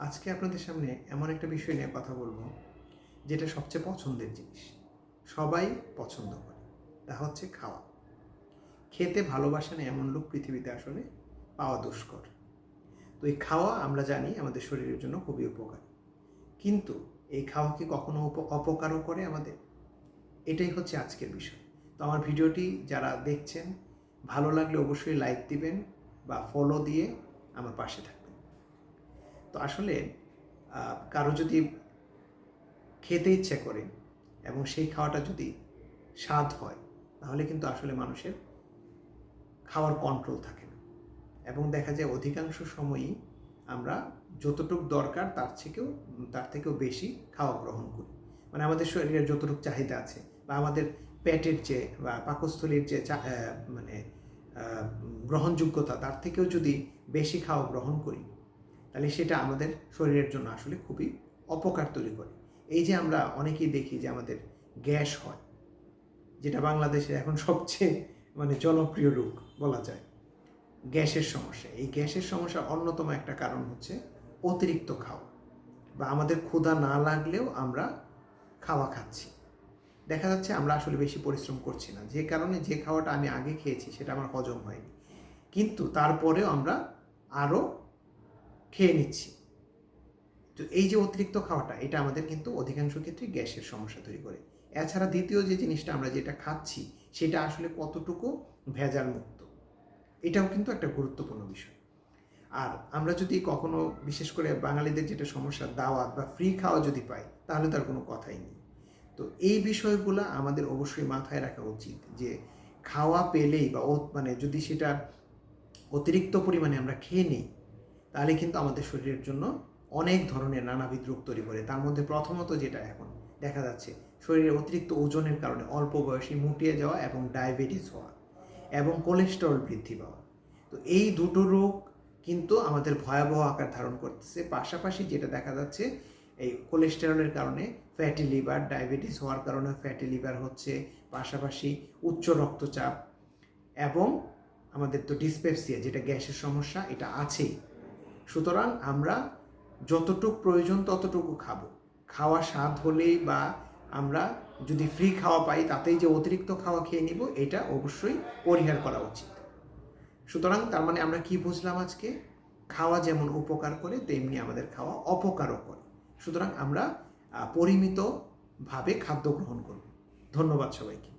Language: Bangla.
আজকে আপনাদের সামনে এমন একটা বিষয় নিয়ে কথা বলবো যেটা সবচেয়ে পছন্দের জিনিস, সবাই পছন্দ করে, তা হচ্ছে খাওয়া। খেতে ভালোবাসে না এমন লোক পৃথিবীতে আসলে পাওয়া দুষ্কর। তো এই খাওয়া আমরা জানি আমাদের শরীরের জন্য খুবই উপকারী, কিন্তু এই খাওয়া কি কখনো অপকারও করে আমাদের? এটাই হচ্ছে আজকের বিষয়। তো আমার ভিডিওটি যারা দেখছেন, ভালো লাগলে অবশ্যই লাইক দিবেন বা ফলো দিয়ে আমার পাশে থাকবেন। তো আসলে কারো যদি খেতে ইচ্ছে করে এবং সেই খাওয়াটা যদি স্বাদ হয়, তাহলে কিন্তু আসলে মানুষের খাওয়ার কন্ট্রোল থাকে না, এবং দেখা যায় অধিকাংশ সময়ই আমরা যতটুকু দরকার তার থেকেও বেশি খাওয়া গ্রহণ করি। মানে আমাদের শরীরের যতটুকু চাহিদা আছে বা আমাদের পেটের যে বা পাকস্থলীর যে মানে গ্রহণযোগ্যতা, তার থেকেও যদি বেশি খাওয়া গ্রহণ করি, তাহলে সেটা আমাদের শরীরের জন্য আসলে খুবই অপকার তৈরি করে। এই যে আমরা অনেকেই দেখি যে আমাদের গ্যাস হয়, যেটা বাংলাদেশের এখন সবচেয়ে জনপ্রিয় রোগ বলা যায়, গ্যাসের সমস্যা। এই গ্যাসের সমস্যার অন্যতম একটা কারণ হচ্ছে অতিরিক্ত খাওয়া, বা আমাদের ক্ষুধা না লাগলেও আমরা খাওয়া খাচ্ছি। দেখা যাচ্ছে আমরা আসলে বেশি পরিশ্রম করছি না, যে কারণে যে খাওয়াটা আমি আগে খেয়েছি সেটা আমার হজম হয়নি, কিন্তু তারপরেও আমরা আরও খেয়ে নিচ্ছি। তো এই যে অতিরিক্ত খাওয়াটা, এটা আমাদের কিন্তু অধিকাংশ ক্ষেত্রে গ্যাসের সমস্যা তৈরি করে। এছাড়া দ্বিতীয় যে জিনিসটা আমরা যেটা খাচ্ছি, সেটা আসলে কতটুকু ভেজাল মুক্ত, এটাও কিন্তু একটা গুরুত্বপূর্ণ বিষয়। আর আমরা যদি কখনো, বিশেষ করে বাঙালিদের যেটা সমস্যা, দাওয়াত বা ফ্রি খাওয়া যদি পাই, তাহলে তার কোনো কথাই নেই। তো এই বিষয়গুলো আমাদের অবশ্যই মাথায় রাখা উচিত, যে খাওয়া পেলেই বা যদি সেটা অতিরিক্ত পরিমাণে আমরা খেয়ে নিই, তাহলে কিন্তু আমাদের শরীরের জন্য অনেক ধরনের নানাবিধ রোগ তৈরি করে। তার মধ্যে প্রথমত যেটা এখন দেখা যাচ্ছে, শরীরের অতিরিক্ত ওজনের কারণে অল্প বয়সে মুটিয়ে যাওয়া এবং ডায়াবেটিস হওয়া এবং কোলেস্টেরল বৃদ্ধি পাওয়া। তো এই দুটো রোগ কিন্তু আমাদের ভয়াবহ আকার ধারণ করতেছে। পাশাপাশি যেটা দেখা যাচ্ছে, এই কোলেস্টেরলের কারণে ফ্যাটি লিভার, ডায়াবেটিস হওয়ার কারণে ফ্যাটি লিভার হচ্ছে, পাশাপাশি উচ্চ রক্তচাপ এবং আমাদের তো ডিসপেপসিয়া, যেটা গ্যাসের সমস্যা, এটা আছেই। সুতরাং আমরা যতটুকু প্রয়োজন ততটুকু খাবো। খাওয়া স্বাদ হলেই বা আমরা যদি ফ্রি খাওয়া পাই, তাতেই যে অতিরিক্ত খাওয়া খেয়ে নিব, এটা অবশ্যই পরিহার করা উচিত। সুতরাং তার মানে আমরা কি বুঝলাম আজকে? খাওয়া যেমন উপকার করে, তেমনি আমাদের খাওয়া অপকারও করে। সুতরাং আমরা পরিমিতভাবে খাদ্য গ্রহণ করব। ধন্যবাদ সবাইকে।